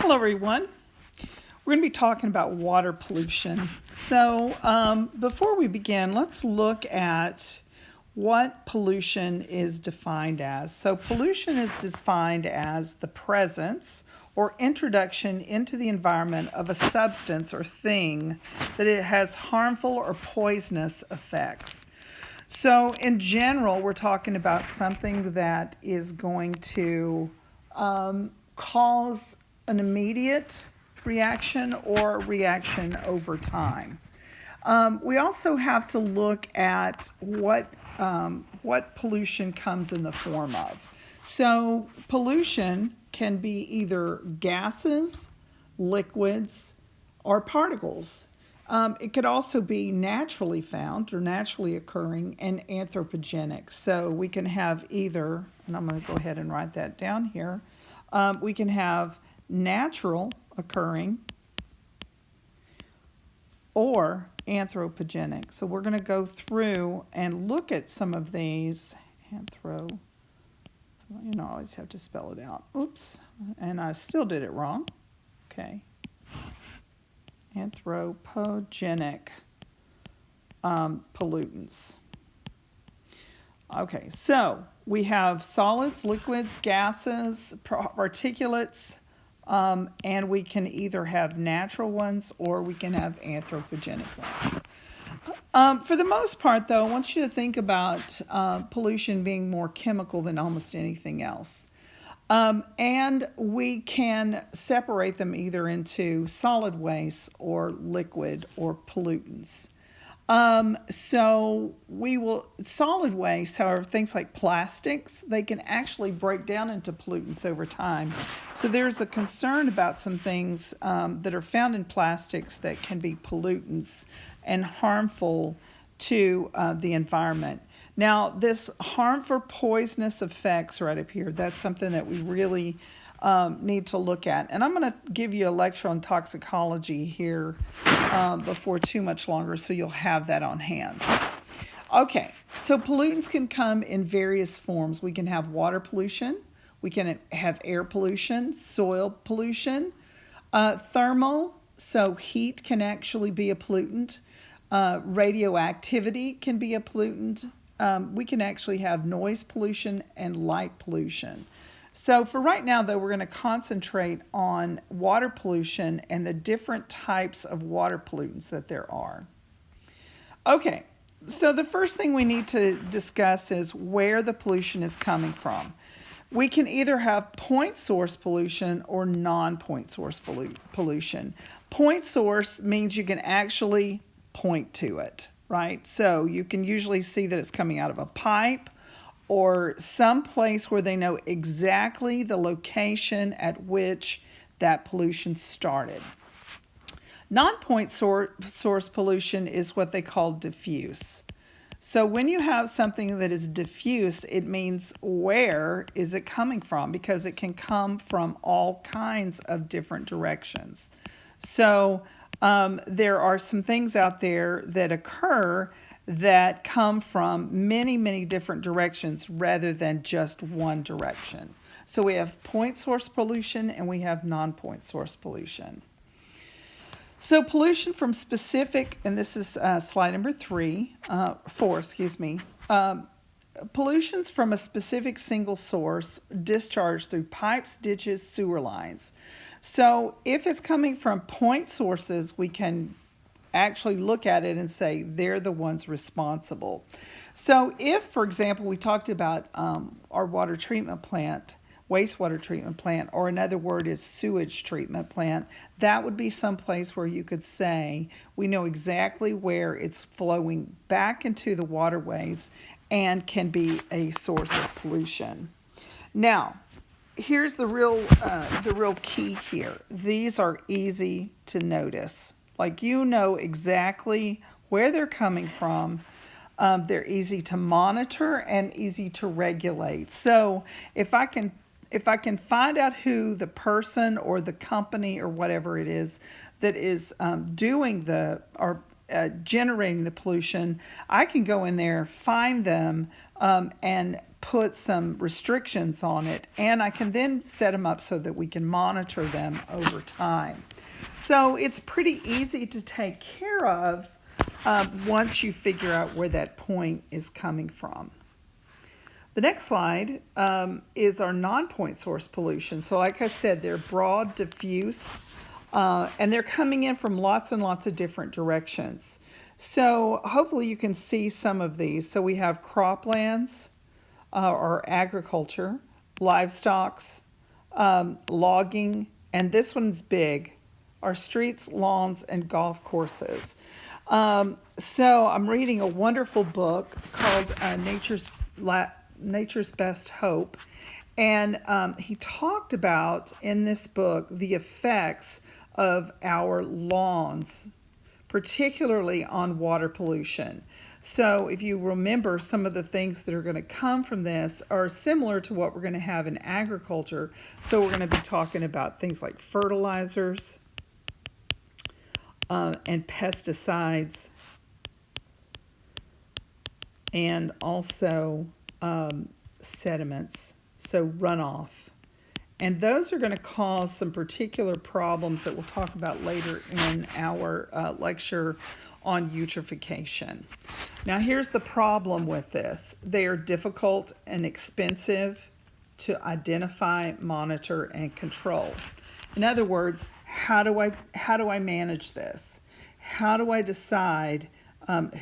Hello, everyone. We're going to be talking about water pollution. So, before we begin, let's look at what pollution is defined as. So, pollution is defined as the presence or introduction into the environment of a substance or thing that it has harmful or poisonous effects. So, in general, we're talking about something that is going to cause an immediate reaction or reaction over time. We also have to look at what pollution comes in the form of. So pollution can be either gases, liquids, or particles. It could also be naturally found or naturally occurring and anthropogenic. So we can have either, and I'm going to go ahead and write that down here. We can have natural occurring or anthropogenic. So we're going to go through and look at some of these. I always have to spell it out. Oops, and I still did it wrong. Okay. Anthropogenic pollutants. Okay, so we have solids, liquids, gases, particulates, and we can either have natural ones or we can have anthropogenic ones. For the most part, though, I want you to think about pollution being more chemical than almost anything else. And we can separate them either into solid waste or liquid or pollutants. Solid waste, however, things like plastics, they can actually break down into pollutants over time. So there's a concern about some things that are found in plastics that can be pollutants and harmful to the environment. Now, this harmful poisonous effects right up here, that's something that we really need to look at. And I'm going to give you a lecture on toxicology here before too much longer, so you'll have that on hand. Okay, so pollutants can come in various forms. We can have water pollution, we can have air pollution, soil pollution, thermal, so heat can actually be a pollutant. Radioactivity can be a pollutant. We can actually have noise pollution and light pollution. So for right now, though, we're going to concentrate on water pollution and the different types of water pollutants that there are. Okay, so the first thing we need to discuss is where the pollution is coming from. We can either have point source pollution or non-point source pollution. Point source means you can actually point to it, right? So you can usually see that it's coming out of a pipe or some place where they know exactly the location at which that pollution started. Non-point source pollution is what they call diffuse. So when you have something that is diffuse, it means where is it coming from? Because it can come from all kinds of different directions. So there are some things out there that occur that come from many, many different directions rather than just one direction. So we have point source pollution and we have non-point source pollution. So pollution from specific, and this is slide number 4, pollutions from a specific single source discharged through pipes, ditches, sewer lines. So if it's coming from point sources, we can actually look at it and say they're the ones responsible. So if, for example, we talked about our water treatment plant, wastewater treatment plant, or another word is sewage treatment plant, that would be some place where you could say we know exactly where it's flowing back into the waterways and can be a source of pollution. Now, here's the real key here. These are easy to notice. Like, you know exactly where they're coming from. They're easy to monitor and easy to regulate. So if I can find out who the person or the company or whatever it is that is doing generating the pollution, I can go in there, find them, and put some restrictions on it, and I can then set them up so that we can monitor them over time. So it's pretty easy to take care of once you figure out where that point is coming from. The next slide is our non-point source pollution. So like I said, they're broad, diffuse, and they're coming in from lots and lots of different directions. So hopefully you can see some of these. So we have croplands, or agriculture, livestock, logging, and this one's big, our streets, lawns, and golf courses. So I'm reading a wonderful book called Nature's Best Hope. And he talked about in this book the effects of our lawns, particularly on water pollution. So if you remember, some of the things that are going to come from this are similar to what we're going to have in agriculture. So we're going to be talking about things like fertilizers and pesticides, and also sediments, so runoff. And those are going to cause some particular problems that we'll talk about later in our lecture on eutrophication. Now here's the problem with this. They are difficult and expensive to identify, monitor, and control. In other words, how do I manage this? How do I decide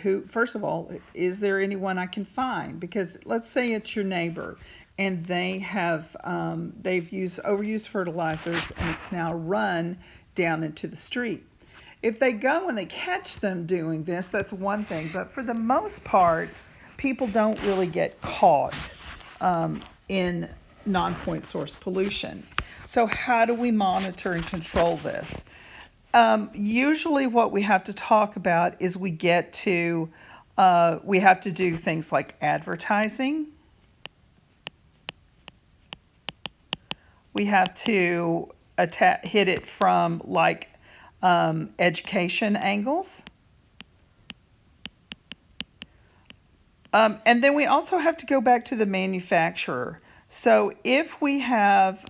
who, first of all, is there anyone I can find? Because let's say it's your neighbor and they have they've overused fertilizers and it's now run down into the street. If they go and they catch them doing this, that's one thing. But for the most part, people don't really get caught in non-point source pollution. So how do we monitor and control this? Usually what we have to talk about is we have to do things like advertising. We have to hit it from like education angles. And then we also have to go back to the manufacturer. So if we have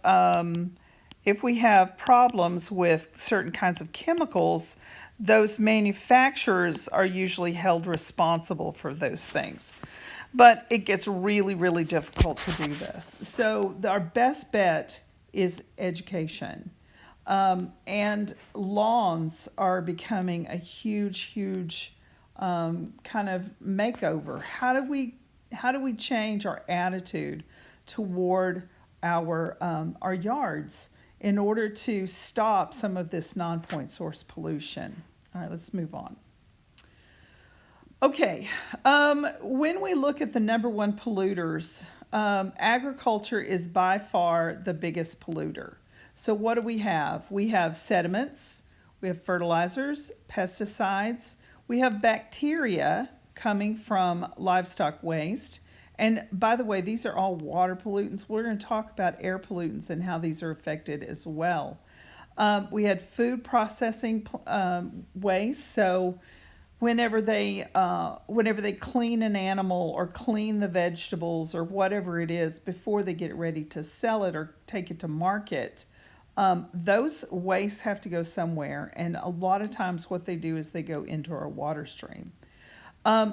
problems with certain kinds of chemicals, those manufacturers are usually held responsible for those things. But it gets really, really difficult to do this. So our best bet is education. And lawns are becoming a huge kind of makeover. How do we change our attitude toward our yards in order to stop some of this non-point source pollution? All right, let's move on. Okay, when we look at the number one polluters, agriculture is by far the biggest polluter. So what do we have? We have sediments, we have fertilizers, pesticides, we have bacteria coming from livestock waste. And by the way, these are all water pollutants. We're going to talk about air pollutants and how these are affected as well. We had food processing waste. So whenever they clean an animal or clean the vegetables or whatever it is before they get ready to sell it or take it to market, those wastes have to go somewhere. And a lot of times what they do is they go into our water stream.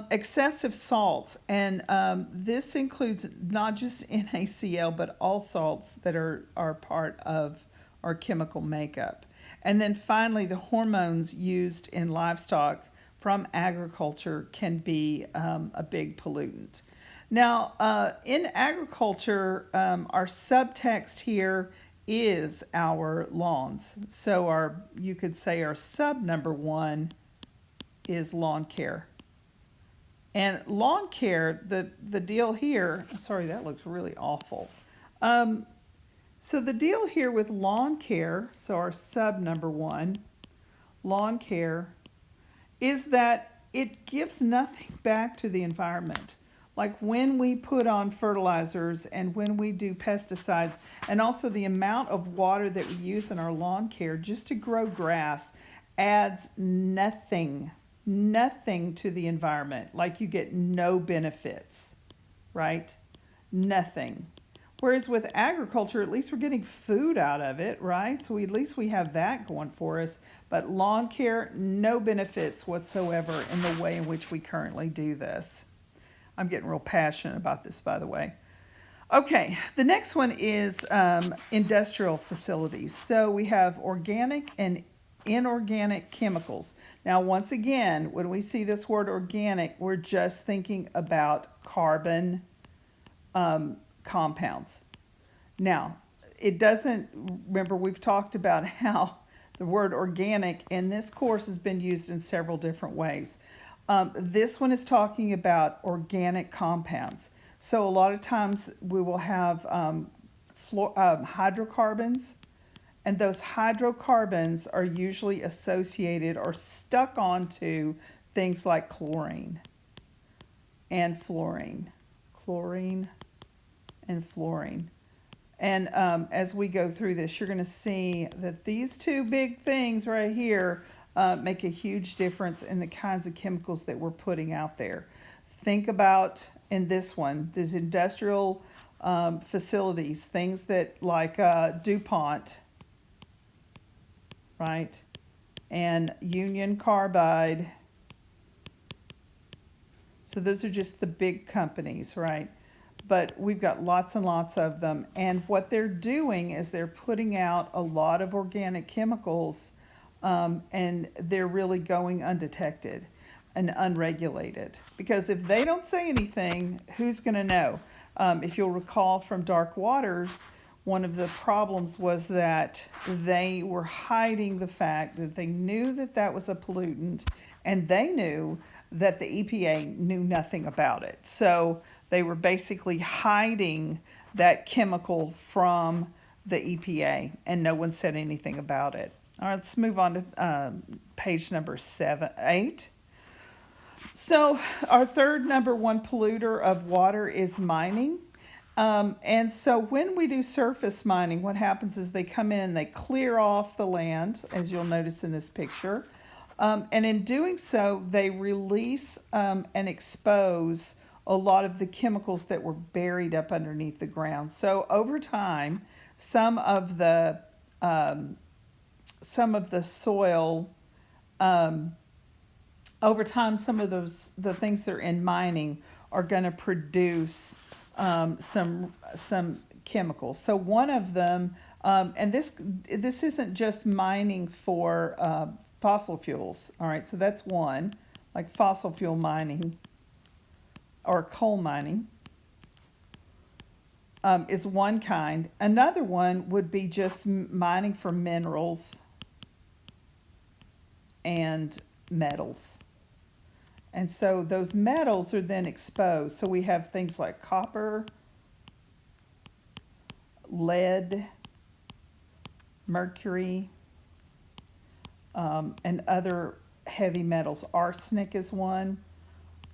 Excessive salts, and this includes not just NaCl, but all salts that are part of our chemical makeup. And then finally, the hormones used in livestock from agriculture can be a big pollutant. Now, in agriculture, our subtext here is our lawns. So you could say our sub number one is lawn care. And lawn care, the deal here, I'm sorry, that looks really awful. So the deal here with lawn care, so our sub number one, lawn care, is that it gives nothing back to the environment. Like when we put on fertilizers and when we do pesticides, and also the amount of water that we use in our lawn care just to grow grass adds nothing to the environment. Like you get no benefits, right? Nothing. Whereas with agriculture, at least we're getting food out of it, right? So at least we have that going for us. But lawn care, no benefits whatsoever in the way in which we currently do this. I'm getting real passionate about this, by the way. Okay, the next one is industrial facilities. So we have organic and inorganic chemicals. Now, once again, when we see this word organic, we're just thinking about carbon compounds. Now, it doesn't, remember, we've talked about how the word organic in this course has been used in several different ways. This one is talking about organic compounds. So a lot of times we will have hydrocarbons, and those hydrocarbons are usually associated or stuck onto things like chlorine and fluorine. Chlorine and fluorine. And as we go through this, you're going to see that these two big things right here make a huge difference in the kinds of chemicals that we're putting out there. Think about in this one, these industrial facilities, things that like DuPont, right? And Union Carbide. So those are just the big companies, right? But we've got lots and lots of them. And what they're doing is they're putting out a lot of organic chemicals, and they're really going undetected and unregulated. Because if they don't say anything, who's going to know? If you'll recall from Dark Waters, one of the problems was that they were hiding the fact that they knew that that was a pollutant, and they knew that the EPA knew nothing about it. So they were basically hiding that chemical from the EPA, and no one said anything about it. All right, let's move on to page number 8. So our third number one polluter of water is mining. And so when we do surface mining, what happens is they come in and they clear off the land, as you'll notice in this picture. And in doing so, they release and expose a lot of the chemicals that were buried up underneath the ground. So over time, some of the soil, over time, some of the things that are in mining are going to produce some chemicals. So one of them, and this isn't just mining for fossil fuels. All right, so that's one, like fossil fuel mining or coal mining is one kind. Another one would be just mining for minerals and metals. And so those metals are then exposed. So we have things like copper, lead, mercury, and other heavy metals. Arsenic is one.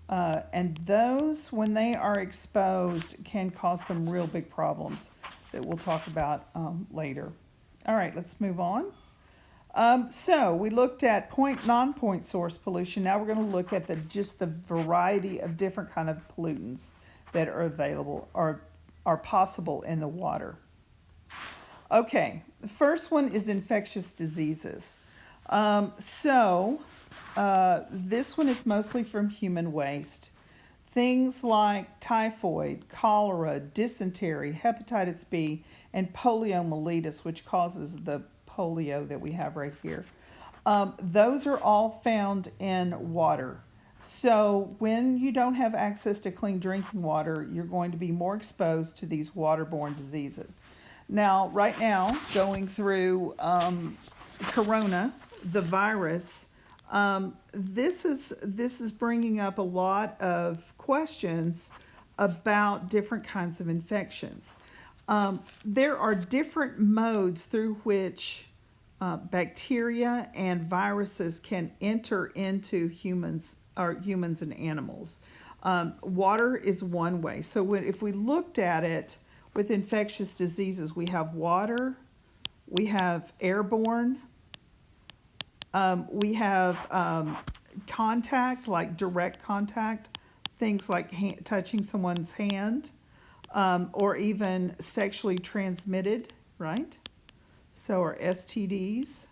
And those, when they are exposed, can cause some real big problems that we'll talk about later. All right, let's move on. So we looked at point, non-point source pollution. Now we're going to look at just the variety of different kind of pollutants that are available or are possible in the water. Okay, the first one is infectious diseases. This one is mostly from human waste. Things like typhoid, cholera, dysentery, hepatitis B, and poliomyelitis, which causes the polio that we have right here. Those are all found in water. So when you don't have access to clean drinking water, you're going to be more exposed to these waterborne diseases. Now, right now, going through corona, the virus, this is bringing up a lot of questions about different kinds of infections. There are different modes through which bacteria and viruses can enter into humans and animals. Water is one way. So if we looked at it with infectious diseases, we have water, we have airborne, we have contact, like direct contact, things like touching someone's hand. or even sexually transmitted, right? So, or STDs,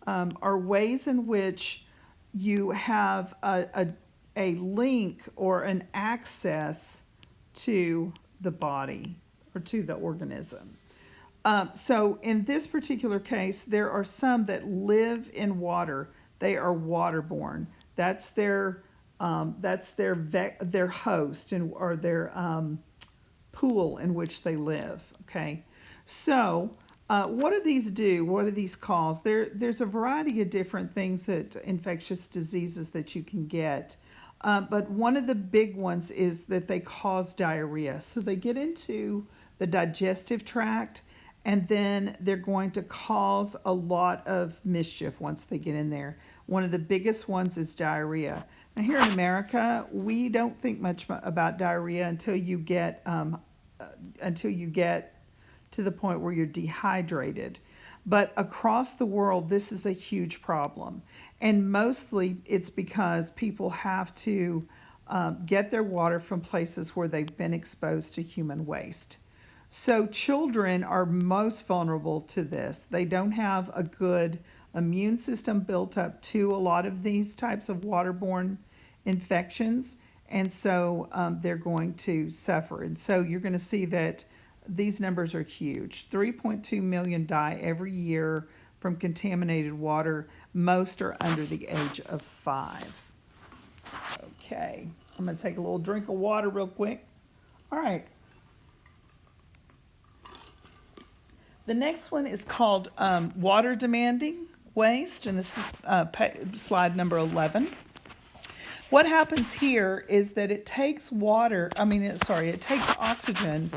are ways in which you have a link or an access to the body or to the organism. So in this particular case, there are some that live in water. They are waterborne. That's their host and or their pool in which they live. Okay, so what do these do? What do these cause? There's a variety of different things that infectious diseases that you can get. But one of the big ones is that they cause diarrhea. So they get into the digestive tract, and then they're going to cause a lot of mischief once they get in there. One of the biggest ones is diarrhea. Now, here in America, we don't think much about diarrhea until you get to the point where you're dehydrated. But across the world, this is a huge problem. And mostly it's because people have to get their water from places where they've been exposed to human waste. So children are most vulnerable to this. They don't have a good immune system built up to a lot of these types of waterborne infections, and so they're going to suffer. And so you're going to see that these numbers are huge. 3.2 million die every year from contaminated water. Most are under the age of 5. Okay, I'm going to take a little drink of water real quick. All right. The next one is called water demanding waste, and this is slide number 11. What happens here is that it takes it takes oxygen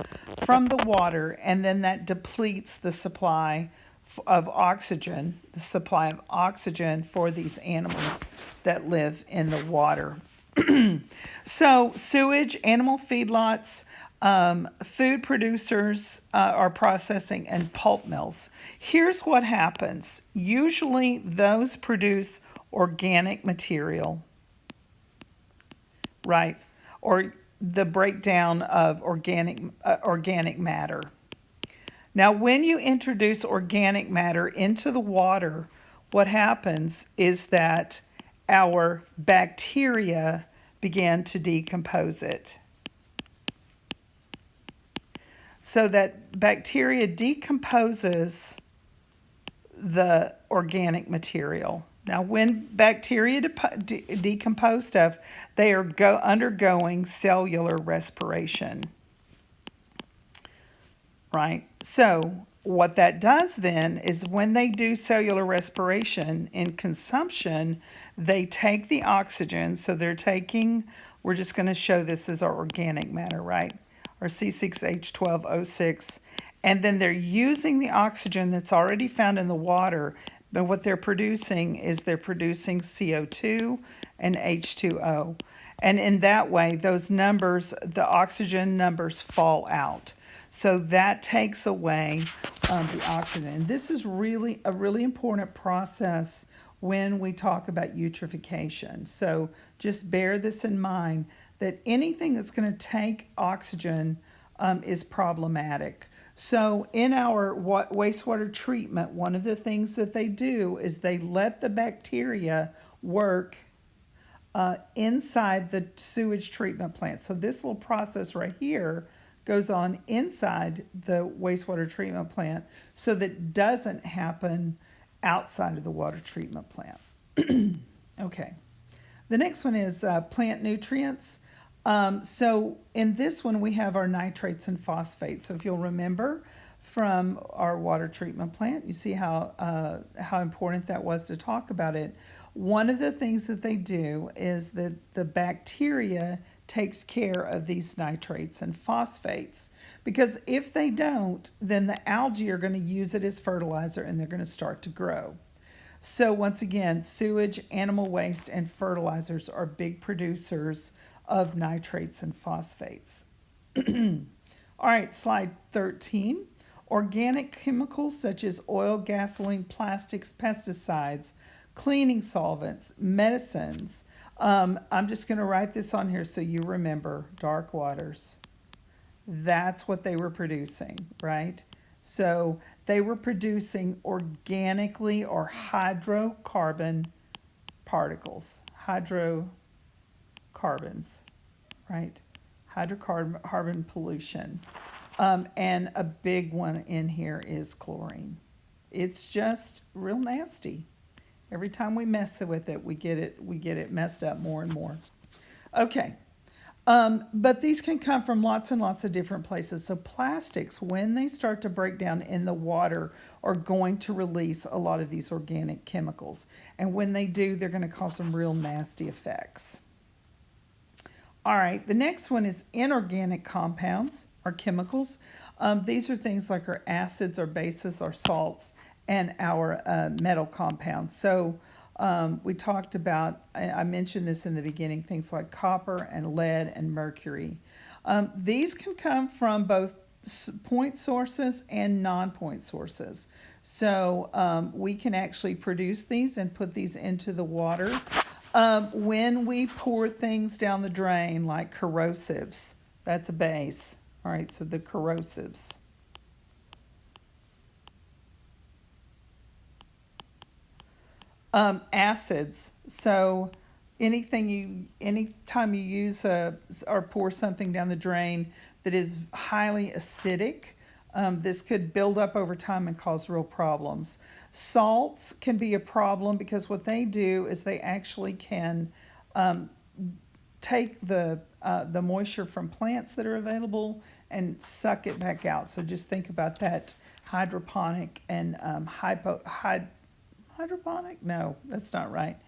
from the water, and then that depletes the supply of oxygen for these animals that live in the water. So sewage, animal feedlots, food producers are processing, and pulp mills. Here's what happens. Usually those produce organic material, right? Or the breakdown of organic matter. Now, when you introduce organic matter into the water, what happens is that our bacteria begin to decompose it. So that bacteria decomposes the organic material. Now, when bacteria decompose stuff, they are undergoing cellular respiration, right? So what that does then is when they do cellular respiration in consumption, they take the oxygen. So we're just going to show this as our organic matter, right? Or C6H12O6. And then they're using the oxygen that's already found in the water. But what they're producing is CO2 and H2O. And in that way, those numbers, the oxygen numbers fall out. So that takes away the oxygen. This is really a really important process when we talk about eutrophication. So just bear this in mind, that anything that's going to take oxygen is problematic. So in our wastewater treatment, one of the things that they do is they let the bacteria work inside the sewage treatment plant. So this little process right here goes on inside the wastewater treatment plant, so that it doesn't happen outside of the water treatment plant. Okay. The next one is plant nutrients. So in this one, we have our nitrates and phosphates. So if you'll remember from our water treatment plant, you see how important that was to talk about it. One of the things that they do is that the bacteria takes care of these nitrates and phosphates, because if they don't, then the algae are going to use it as fertilizer and they're going to start to grow. So once again, sewage, animal waste, and fertilizers are big producers of nitrates and phosphates. All right, slide 13. Organic chemicals such as oil, gasoline, plastics, pesticides, cleaning solvents, medicines. I'm just going to write this on here so you remember: dark waters, That's what they were producing, right? So they were producing organically or hydrocarbon particles, hydrocarbons, right? Hydrocarbon pollution. And a big one in here is chlorine. It's just real nasty. Every time we mess with it, we get it messed up more and more. Okay. But these can come from lots and lots of different places. So plastics, when they start to break down in the water, are going to release a lot of these organic chemicals. And when they do, they're going to cause some real nasty effects. All right, the next one is inorganic compounds or chemicals. These are things like our acids, our bases, our salts, and our metal compounds. So we talked about, I mentioned this in the beginning, things like copper and lead and mercury. These can come from both point sources and non-point sources. So we can actually produce these and put these into the water. When we pour things down the drain, like corrosives, that's a base. All right, so the corrosives. Acids. So anytime you use or pour something down the drain that is highly acidic, this could build up over time and cause real problems. Salts can be a problem because what they do is they actually can take the moisture from plants that are available and suck it back out. So just think about that hydroponic and hydroponic? No, that's not right.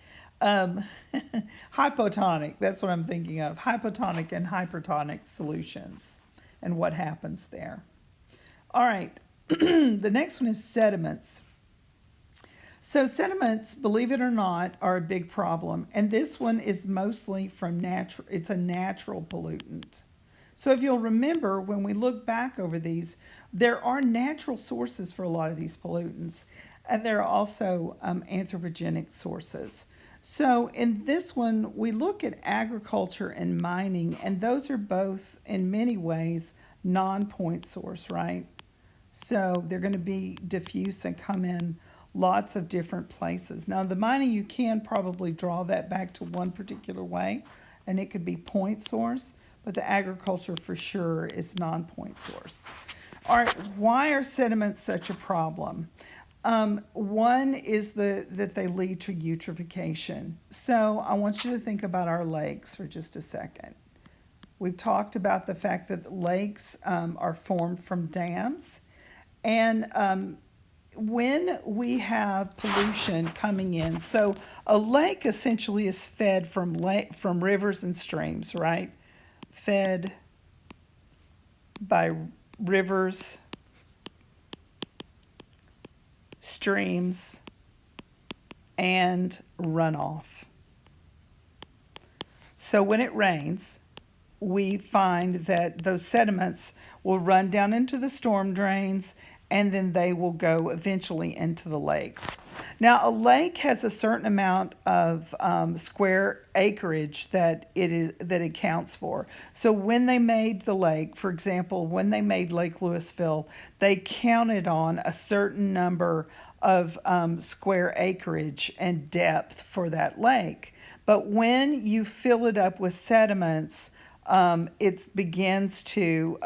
Hypotonic, that's what I'm thinking of. Hypotonic and hypertonic solutions and what happens there. All right, the next one is sediments. So sediments, believe it or not, are a big problem. And this one is mostly from natural, it's a natural pollutant. So if you'll remember, when we look back over these, there are natural sources for a lot of these pollutants. And there are also anthropogenic sources. So in this one, we look at agriculture and mining, and those are both, in many ways, non-point source, right? So they're going to be diffuse and come in lots of different places. Now, the mining, you can probably draw that back to one particular way, and it could be point source, but the agriculture for sure is non-point source. All right, why are sediments such a problem? One is that they lead to eutrophication. So I want you to think about our lakes for just a second. We've talked about the fact that lakes are formed from dams. And when we have pollution coming in, so a lake essentially is fed from rivers and streams, right? Fed by rivers, streams, and runoff. So when it rains, we find that those sediments will run down into the storm drains, and then they will go eventually into the lakes. Now, a lake has a certain amount of square acreage that it counts for. So when they made the lake, for example, when they made Lake Louisville, they counted on a certain number of square acreage and depth for that lake. But when you fill it up with sediments, it begins to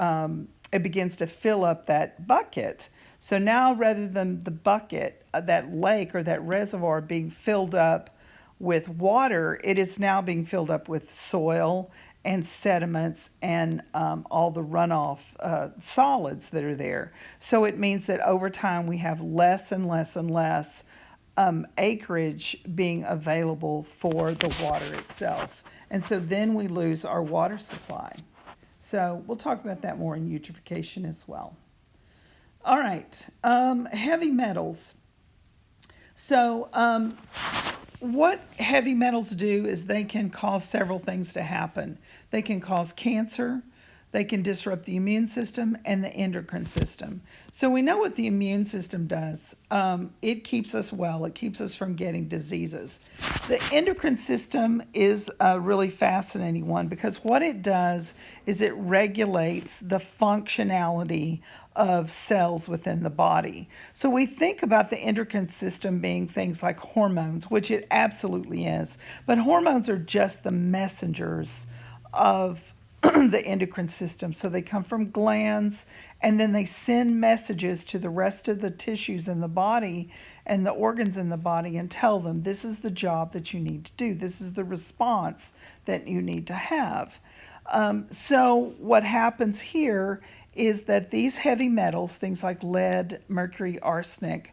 fill up that bucket. So now, rather than the bucket, that lake or that reservoir being filled up with water, it is now being filled up with soil and sediments and all the runoff solids that are there. So it means that over time we have less and less and less acreage being available for the water itself. And so then we lose our water supply. So we'll talk about that more in eutrophication as well. All right, heavy metals. So what heavy metals do is they can cause several things to happen. They can cause cancer. They can disrupt the immune system and the endocrine system. So we know what the immune system does. It keeps us well. It keeps us from getting diseases. The endocrine system is a really fascinating one because what it does is it regulates the functionality of cells within the body. So we think about the endocrine system being things like hormones, which it absolutely is. But hormones are just the messengers of the endocrine system. So they come from glands and then they send messages to the rest of the tissues in the body and the organs in the body and tell them this is the job that you need to do. This is the response that you need to have. So what happens here is that these heavy metals, things like lead, mercury, arsenic,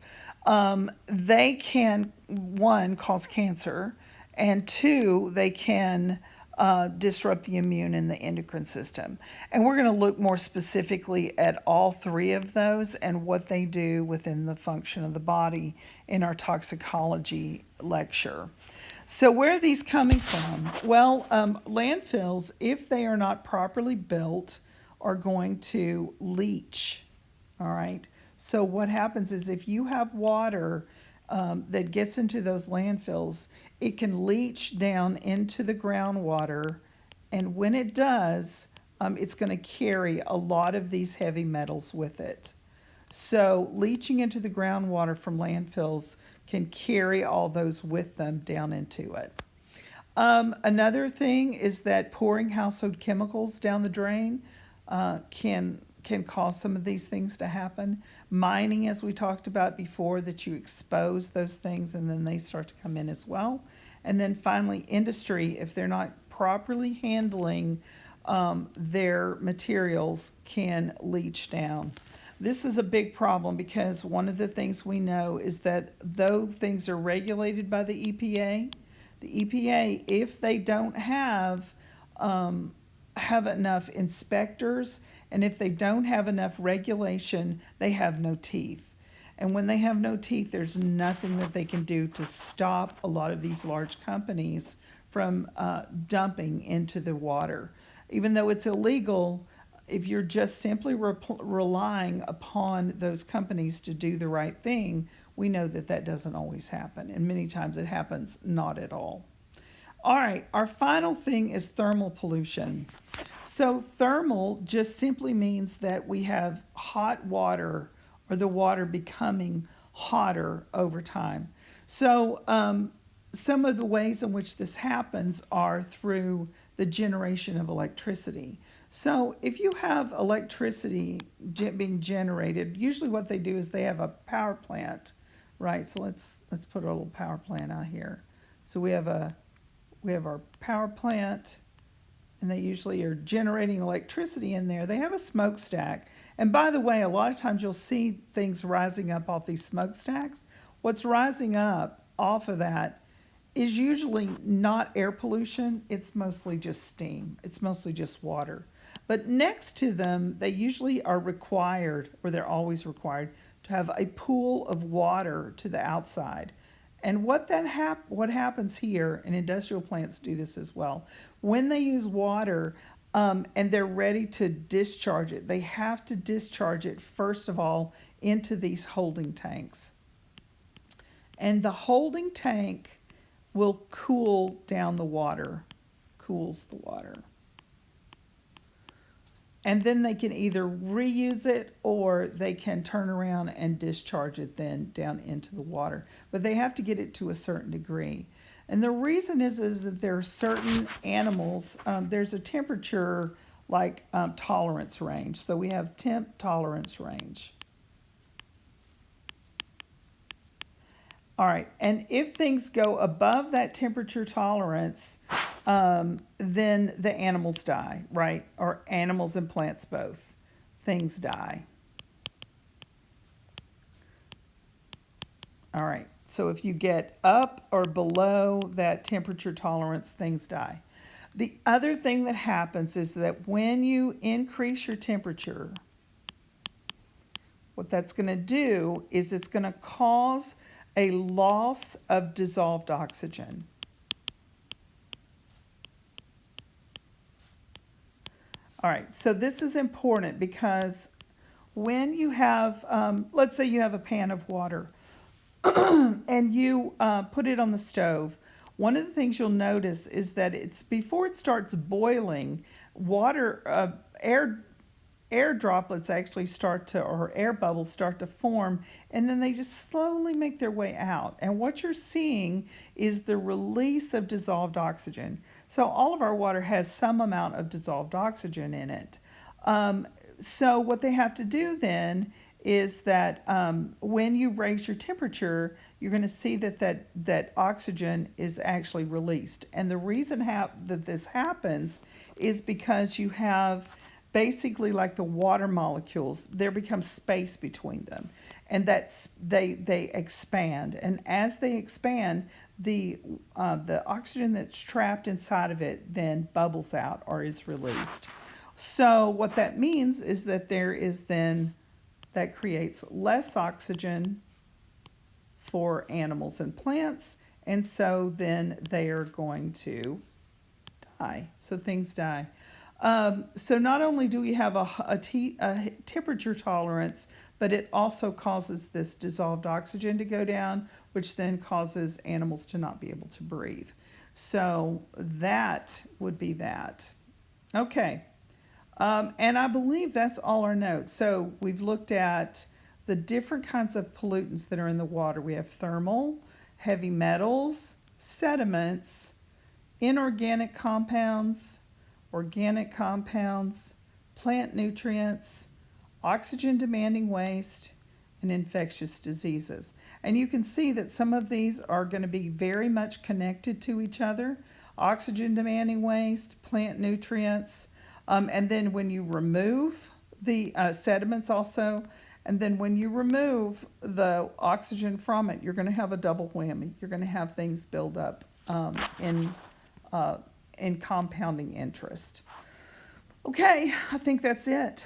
they can, one, cause cancer, and two, they can disrupt the immune and the endocrine system. And we're going to look more specifically at all three of those and what they do within the function of the body in our toxicology lecture. So where are these coming from? Well, landfills, if they are not properly built, are going to leach. All right. So what happens is if you have water that gets into those landfills, it can leach down into the groundwater, and when it does, it's going to carry a lot of these heavy metals with it. So leaching into the groundwater from landfills can carry all those with them down into it. Another thing is that pouring household chemicals down the drain can cause some of these things to happen. Mining, as we talked about before, that you expose those things and then they start to come in as well. And then finally, industry, if they're not properly handling their materials, can leach down. This is a big problem because one of the things we know is that though things are regulated by the EPA, if they don't have enough inspectors and if they don't have enough regulation, they have no teeth. And when they have no teeth, there's nothing that they can do to stop a lot of these large companies from dumping into the water. Even though it's illegal, if you're just simply relying upon those companies to do the right thing, we know that that doesn't always happen. And many times it happens not at all. All right, our final thing is thermal pollution. So thermal just simply means that we have hot water or the water becoming hotter over time. So some of the ways in which this happens are through the generation of electricity. So if you have electricity being generated, usually what they do is they have a power plant, right? So let's put a little power plant out here. So we have our power plant, and they usually are generating electricity in there. They have a smokestack. And by the way, a lot of times you'll see things rising up off these smokestacks. What's rising up off of that is usually not air pollution. It's mostly just steam. It's mostly just water. But next to them, they usually are required, or they're always required, to have a pool of water to the outside. And what happens here, and industrial plants do this as well, when they use water and they're ready to discharge it, they have to discharge it first of all into these holding tanks. And the holding tank will cool down the water, cools the water. And then they can either reuse it or they can turn around and discharge it then down into the water. But they have to get it to a certain degree. And the reason is that there are certain animals, there's a temperature like tolerance range. So we have temp tolerance range. All right, and if things go above that temperature tolerance, then the animals die, right? Or animals and plants both. Things die. All right, so if you get up or below that temperature tolerance, things die. The other thing that happens is that when you increase your temperature, what that's going to do is it's going to cause a loss of dissolved oxygen. All right, so this is important because when you have, let's say you have a pan of water and you put it on the stove, one of the things you'll notice is that it's before it starts boiling, water, air droplets actually start to, or air bubbles start to form, and then they just slowly make their way out. And what you're seeing is the release of dissolved oxygen. So all of our water has some amount of dissolved oxygen in it. So what they have to do then is that when you raise your temperature, you're going to see that oxygen is actually released. And the reason that this happens is because you have basically like the water molecules, there becomes space between them, and they expand. And as they expand, the oxygen that's trapped inside of it then bubbles out or is released. So what that means is that that creates less oxygen for animals and plants, and so then they are going to die. So things die. So not only do we have a temperature tolerance, but it also causes this dissolved oxygen to go down, which then causes animals to not be able to breathe. So that would be that. Okay. And I believe that's all our notes. So we've looked at the different kinds of pollutants that are in the water. We have thermal, heavy metals, sediments, inorganic compounds, organic compounds, plant nutrients, oxygen demanding waste, and infectious diseases. And you can see that some of these are going to be very much connected to each other. Oxygen demanding waste, plant nutrients, and then when you remove the sediments also, and then when you remove the oxygen from it, you're going to have a double whammy. You're going to have things build up in compounding interest. Okay, I think that's it.